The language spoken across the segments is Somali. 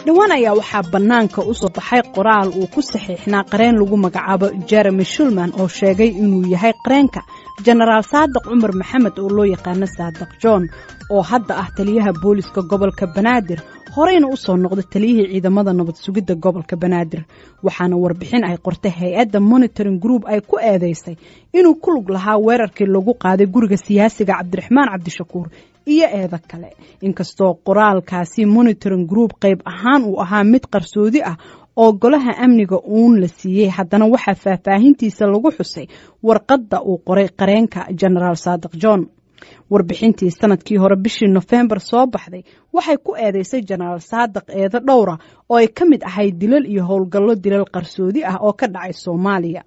dhawaan ayaa waxaa bannaanka u soo baxay qoraal uu ku saxiixnaa qareen lagu magacaabo Jeremy Shulman oo sheegay inuu yahay qareenka Generaal Saadiq Cumar Maxamed oo loo yaqaano Saadiq John oo hadda ah taliyaha booliska gobolka Banaadir horeyna u soo noqday taliyihii ciidamada nabad sugidda gobolka Banaadir waxaana warbixin ay qortay hay'adda Monitoring Group ay ku eedeysay inuu ku lug lahaa weerarkii lagu qaaday guriga siyaasiga Cabdiraxmaan Cabdishakuur iyo eeda kale inkastoo qoraalkaasi Monitoring Group qayb ahaan uu ahaa mid qarsoodi ah oo golaha amniga uun la siiyay haddana waxaa faahfaahintiisa lagu xusay warqadda uu qoray qareenka Generaal Saadiq John warbixintii sanadkii hore bishii November soo baxday waxay ku eedeysay Generaal Saadiq eeda dhowra oo ay ka mid ahayd dilal iyo howlgallo dilal qarsoodi ah oo ka dhacay Soomaaliya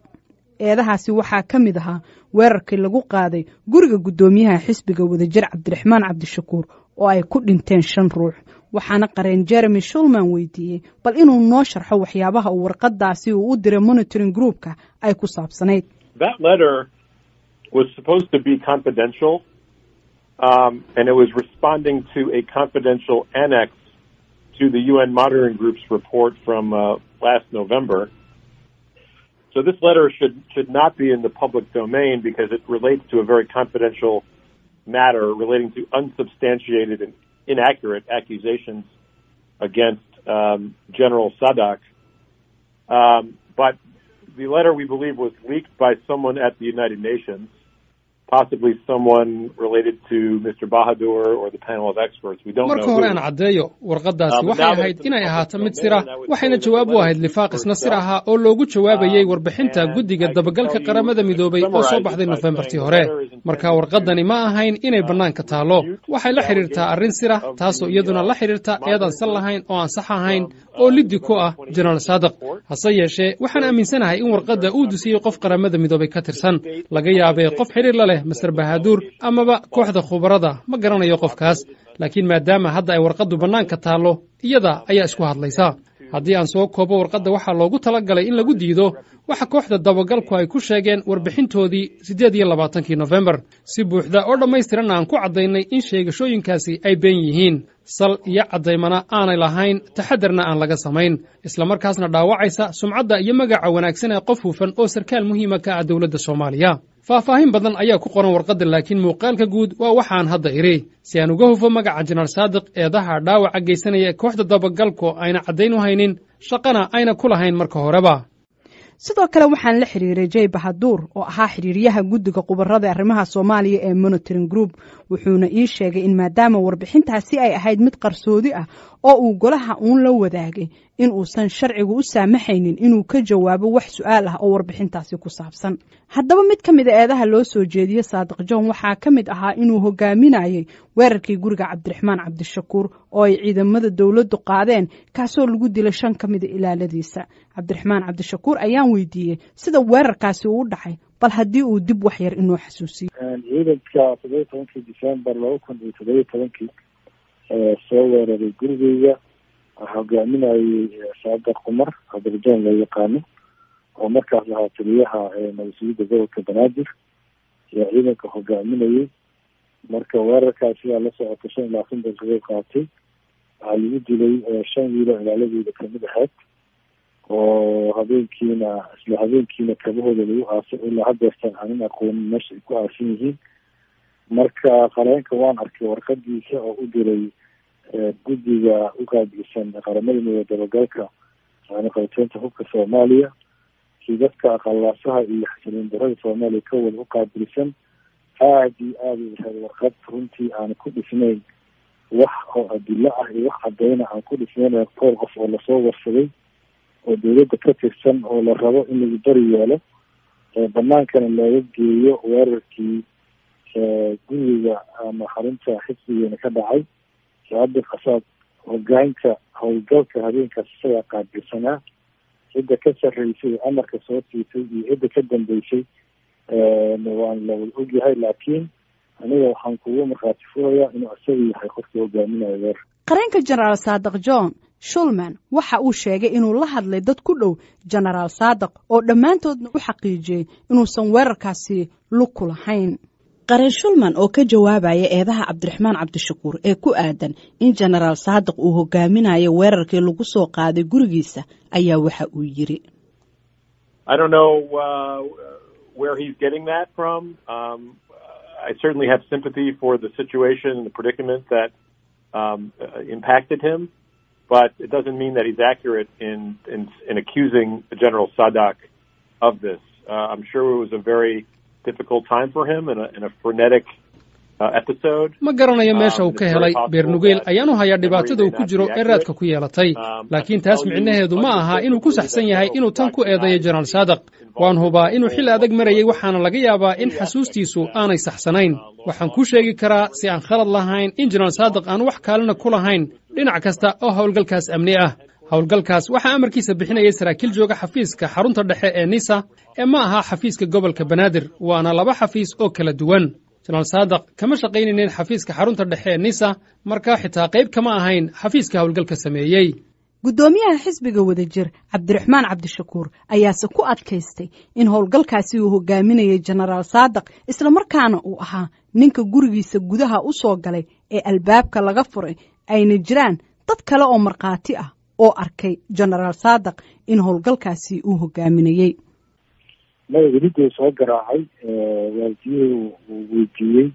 eedahaasi waxaa ka mid ahaa weerarkii lagu qaaday guriga gudoomiyaha xisbiga wadajir Cabdiraxmaan Cabdishakuur oo ay ku dhinteen 5 ruux waxaana qareen Jeremy Shulman weydiiyay bal inuu noo sharxo waxyaabaha uu warqadaasi u diray Monitoring Groupka ay ku saabsanayd. That letter was supposed to be confidential and it was responding to a confidential annex to the UN Monitoring Group's report from last November. So this letter should not be in the public domain because it relates to a very confidential matter relating to unsubstantiated and inaccurate accusations against General Sadak. But the letter, we believe, was leaked by someone at the United Nations, possibly someone related to Mr. Bahadur or the panel of experts. We don't know. Marka hore aan cadeeyo warqadaasi waxay ahayd inay ahaato mid sir ah waxayna jawaab u ahayd lifaaq isna sir ah oo loogu jawaabayay warbixinta guddiga dabagalka qaramada midoobay oo soo baxday Novembertii hore marka warqadani ma ahayn inay bannaanka taalo waxay la xiriirtaa arrin sir ah taasoo iyaduna la xiriirta eedan sal lahayn oo aan sax ahayn oo liddi ku ah Generaal Saadiq hase yeeshee waxaan aaminsanahay in warqadda uu dusiyay qof qaramada midoobay ka tirsan laga yaabay qof xiriir la leh Mr. Bahadur amaba kooxda khubarada ma garanayo qofkaas laakiin maadaama hadda ay warqaddu bannaanka taalo iyada ayaa isku hadlaysa haddii aan soo koobo warqadda waxaa loogu talagalay in lagu diido waxa kooxda dabagalku ay ku sheegeen warbixintoodii 28 November si buuxda oo dhammaystiran aan ku cadaynay in sheegashooyinkaasi ay been yihiin sal iyo cadaymana aanay lahayn taxadarna aan laga samayn isla markaasna dhaawacaysa sumcadda iyo magaca wanaagsan ee qof hufan oo sarkaal muhiim ah ka ah dawladda Soomaaliya faahfaahin badan ayaa ku qoran warqadda laakiin muuqaalka guud waa waxaan hadda iri si aan uga hufo magaca Generaal Saadiq eedaha dhaawaca geysanaya kooxda dabagalku ayna cadayn u haynin shaqana ayna ku lahayn marka horeba sidoo kale waxaan la xiriiray Jay Bahadur oo ahaa xiriiriyaha guddiga qubarada arrimaha Soomaaliya ee Monitoring Group wuxuuna ii sheegay in maadaama warbixintaasi ay ahayd mid qarsoodi ah oo uu golaha uun la wadaagay in uusan sharcigu u saamaxaynin inuu ka jawaabo wax su'aal ah oo warbixintaasi ku saabsan haddaba mid ka mid ah eedaha loo soo jeediyay Saadiq John waxaa ka mid ahaa inuu hogaaminayay weerarkii guriga Cabdiraxmaan Cabdishakuur oo ay ciidamada dawladdu qaadeen kaasoo lagu dilay 5 ka mid ah ilaaladiisa Cabdiraxmaan Cabdishakuur ayaan weydiiyay sida weerarkaasi uu dhacay bal haddii uu dib wax yar inoo xasuusiyo ciidanka 17 December 2017 soo weeraray guriga hogaaminayay Saadiq Cumar Cabdiraxmaan la yaqaano oo markaas ahaa taliyaha nabad sugidda gobolka Banaadir iyo ciidanka hogaaminayay marka weerarkaasi la socotay 25 daqiiqo qaatay waxaa lagu dilay 5 wiil oo ilaaladooda ka mid ahayd oo habeenkiina kabahooda lagu aasay ilaa haddeertan aanan aqoonin meesha ay ku aasan yihiin marka qareenka waan arkay warqadiisa oo u diray guddiga u qaabilsan qaramada midooda dabagalka qaybteynta hubka Soomaaliya si dadka aqalaasaha iyo xasiloon darada Soomaaliya ka wada u qaabilsan aad iyo aad u yahay warqad runtii aan ku dhisnayn wax oo adilla ah iyo wax cadayna aan ku dhisnayn qof oo lasoo warsaday oo dawladda ka tirsan oo la rabo in lagu bari yeelo bannaankana laga geeyo weerarkii guriga ama xarunta xisbigeena ka dhacay Saadiq Qasaad hoggaanka howlgalka habeenkaas isaga qaabilsanaa cidda ka sarreysay amarka soo siisay iyo cidda ka dambeysay waan la ogyahay laakiin aniga waxaan kugu markhaati furayaa inuu isaga yahay qofka hogaaminaya weerarka qareenka Generaal Saadiq John Shulman waxa uu sheegay inuu la hadlay dad ku dhow Generaal Saadiq oo dhammaantoodna u xaqiijiyay inuusan weerarkaasi lug ku lahayn qareen shulman oo ka jawaabaya eedaha cabdiraxmaan cabdishakuur ee ku aadan in jenaraal saadiq uu hogaaminayo weerarkii lagu soo qaaday gurigiisa ayaa waxa uu yiri I don't know where he's getting that from. I certainly have sympathy for the situation and the predicament that impacted him, but it doesn't mean that he's accurate in accusing General Sadak of this. I'm sure it was a very difficult time for him and a frenetic episode. ma garanayo meesha uu ka helay beernugeel ayaanu hayaa dhibaatada uu ku jiro ee raadka ku yeelatay laakiin taas micnaheedu ma aha inuu ku saxsan yahay inuu tan ku eedeeyo General Sadak waan hubaa inuu xil adag marayay waxaana laga yaabaa in xasuustiisu aanay saxsanayn waxaan ku sheegi karaa si aan khalad lahayn in General Sadak aan wax kaalina ku lahayn dhinac kasta oo hawlgalkaas amni ah hawlgalkaas waxa amarkiisa bixinayay saraakiil jooga xafiiska xarunta dhexe ee NISA ee ma aha xafiiska gobolka Banaadir waana laba xafiis oo kala duwan General Sadak kama shaqaynayeen xafiiska xarunta dhexe ee NISA marka xitaa qayb kama ahayn xafiiska hawlgalka sameeyay gudoomiyaha xisbiga wadajir cabdiraxmaan cabdishakuur ayaase ku adkaystay in howlgalkaasi uu hogaaminayay jenaraal saadiq isla markaana uu ahaa ninka gurigiisa gudaha u soo galay ee albaabka laga furay ayna jiraan dad kale oo markhaati ah oo arkay jenaraal saadiq in howlgalkaasi uu hogaaminayay magacii soo garaacay waaldiyuhu uu weydiiyey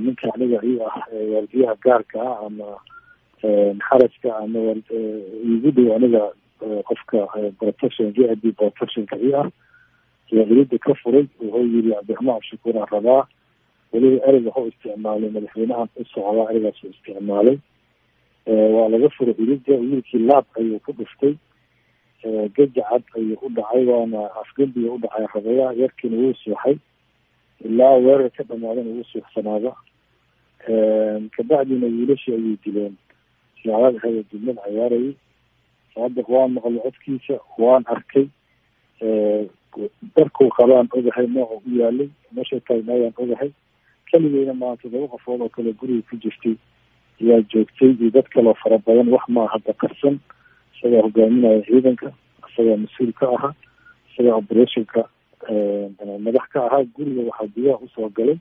ninka aniga ii ah waardiyaha gaarka ah ama xarajka ama igu dhow aniga qofka protection GID protectionka ii ah yaalida ka furay wuxuu yiri cabdiraxmaan cabdishakuur aan rabaa weliba ereyga wuxuu isticmaalay madaxweynahan u socdaa ereygaas uu isticmaalay waa laga furay ilida wiilkii laab ayuu ku dhuftay gajacad ayuu u dhacay waana afgembiga u dhacay rabayaa yarkiina wuu suuxay ilaa weerar ka dhamaadana wuu suuxsanaada kabacdina wiilashii ayay dileen siyaadad haya dibnad ciyaarayay saadiq waan maqlay codkiisa waan arkay darkuu qabaan ogahay nooca u yaalay meesha taagnaayaan ogahay keligeyna maanta 2 qofood oo kale guriga ku jirtay ayaa joogtay iyo dad kaloo fara badan wax ma hadda qarsan isagaa hogaaminaya ciidanka isagaa mas-uul ka ahaa isagaa operationka madax ka ahaa guriga waxaa gudaha usoo galay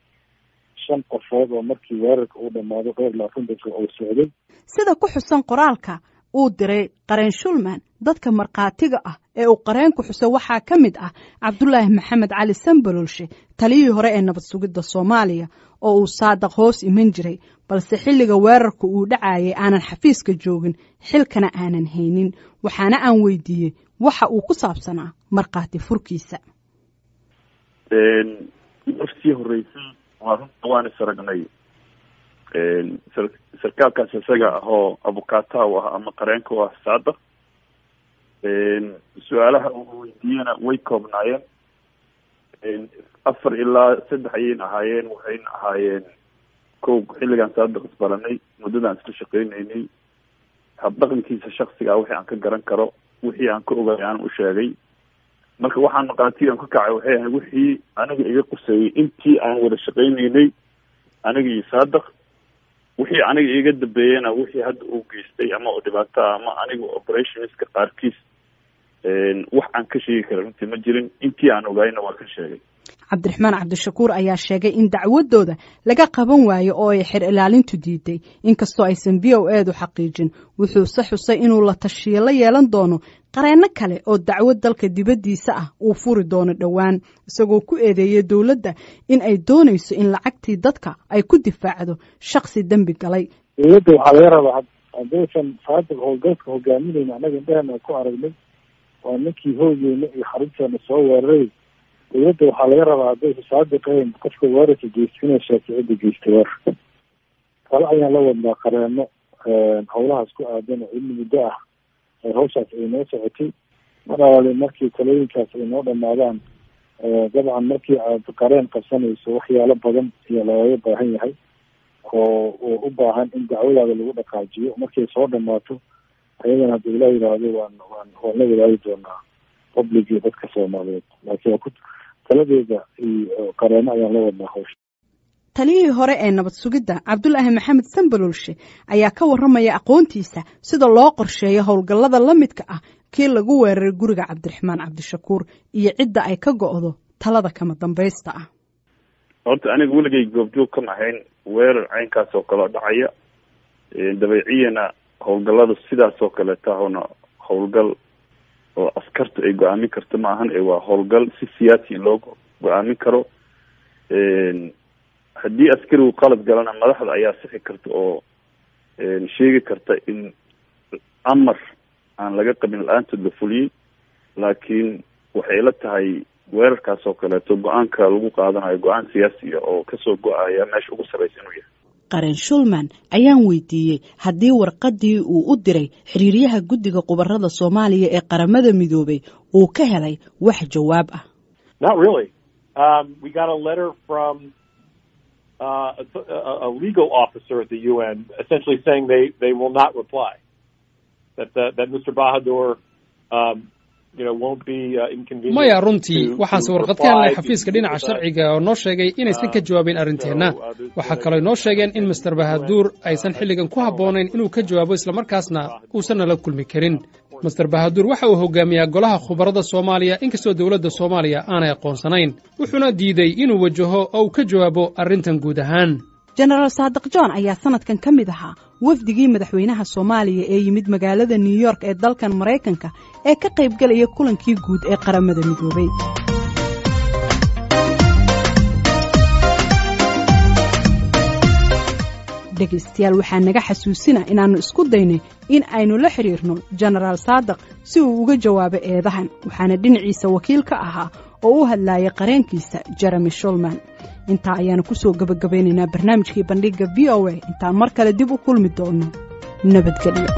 5 qofood oo markii weerarka uu dhamaado 20 daqiiqo oo socday sida ku xusan qoraalka uu diray qareen shulman dadka markhaatiga ah ee uu qareenku xuso waxaa ka mid ah cabdulaahi maxamed cali sambalolshe taliyihii hore ee nabad sugidda Soomaaliya oo uu saadiq hoos iman jiray balse xilliga weerarka uu dhacayay aanan xafiiska joogin xilkana aanan haynin waxaana aan weydiiyey waxa uu ku saabsanaa markhaati furkiisa naftii horeysay waan isragnay sarkaalkaas isaga ahoo abukaata u ah ama qareenka u ah saadiq su-aalaha uu weydiiyena way koobnaayeen 4 ilaa 3 ayayna ahaayeen waxayna ahaayeen kow xilligaan saadiq isbaranay muddadaan isla shaqeynaynay habdhaqankiisa shaksiga wixii aan ka garan karo wixii aan ka ogaay aan u sheegay marka waxaan maqaatigan ka kacay waxay ahayd wixii aniga iga quseeyay intii aan wada shaqeynaynay aniga iyo saadiq wixii aniga iga dambeeyana wixii hadda uu geystay ama oo dhibaato ama aniga operationska qaarkiis wax aan ka sheegi karin runtii ma jirin intii aan ogaayna waa ka sheegay cabdiraxmaan cabdishakuur ayaa sheegay in dacwadooda laga qaban waayo oo ay xir ilaalintu diiday inkastoo aysan BOA-du xaqiijin wuxuu xusay inuu la tashiyo la yeelan doono qareeno kale oo dacwad dalka dibadiisa ah uu furi doono dhawaan isagoo ku eedeeyay dawladda in ay doonayso in lacagtii dadka ay ku difaacdo shakhsi dambi galay dawladda waxaa laga rabaa haddaysan saadiq howlgalka hogaaminayna annaga indhahana ku aragnay waa ninkii hoogeyna iyo xarunteena soo weeraray dawladda waxaa laga rabaa haddaysa saadiqayn qofka weerarka geystay inay sheegtay cidda geystay weerarka kale ayaan la wadnaa qareeno howlahaas ku aadan oo in muddo ah hawshaas ay noo socotay mar alaale markii talooyinkaas ay noo dhamaadaan dabcan markii aad qareen qabsanayso waxyaalo badan iyo looga baahan yahay oo u baahan in dacwadaada lagu dhaqaajiyo markay soo dhamaato ayadana haddii la yidhaahdo waan la wadaagi doonaa public iyo dadka Soomaaliyeed laakiin taladeeda iyo qareeno ayaan la wadnaa hawsha taliyihii hore ee nabad sugidda cabdulaahi maxamed sambalolshe ayaa ka warramaya aqoontiisa sida loo qorsheeyo howlgallada la midka ah kii lagu weeraray guriga cabdiraxmaan cabdishakuur iyo cidda ay ka go'do talada kama dambaysta ah horta aniga weligay goobjoog kama ahayn weerar caynkaas oo kale dhacaya dabeeciyana howlgallada sidaas oo kale tahona howlgal oo askartu ay go-aamin karto ma ahan waa howlgal si siyaasi loogu go-aamin karo haddii askarigu qalad galana madaxda ayaa sixi karta oo sheegi karta in amar aan laga qabin la-aantood la fuliyey laakiin waxay la tahay weerarkaas oo kaleeto go-aanka lagu qaadanayo go-aan siyaasiya oo kasoo go-aya meesha ugu sarraysa inuu yahay Qaren Shulman ayaan weydiiyey haddii warqadii uu u diray xiriiryaha guddiga qubarada Soomaaliya ee qaramada midoobay uu ka helay wax jawaab ah. Not really. We got a letter from a legal officer at the UN essentially saying they will not reply. That Mr. Bahadur maya runtii waxaanse warqad ka helnay xafiiska dhinaca sharciga oo noo sheegay inaysan ka jawaabin arrinteenna waxaa kaloo noo sheegeen in Mr. Bahadur aysan xilligan ku habboonayn inuu ka jawaabo islamarkaasna uusan nala kulmi karin Mr. Bahadur waxa uu hogaamiyaa golaha khubarada Soomaaliya inkastoo dawladda Soomaaliya aanay aqoonsanayn wuxuuna diiday inuu wajaho oo uu ka jawaabo arrintan guud ahaan General Saadiq John ayaa sanadkan ka mid ahaa wafdigii madaxweynaha Soomaaliya ee yimid magaalada New York ee dalkan Mareykanka ee ka qayb galaya kulankii guud ee qaramada midoobay. dhegeystayaal waxaa naga xasuusina inaanu isku daynay in aynu la xiriirno General Saadiq si uu uga jawaabo eedahan waxaana dhinaciisa wakiil ka ahaa oo u hadlayay qareenkiisa Jeremy Shulman inta ayaan ku soo gabagabaynaynaa barnaamijkii bandhiga VOA inta mar kale dib u kulmi doono nabadgelyo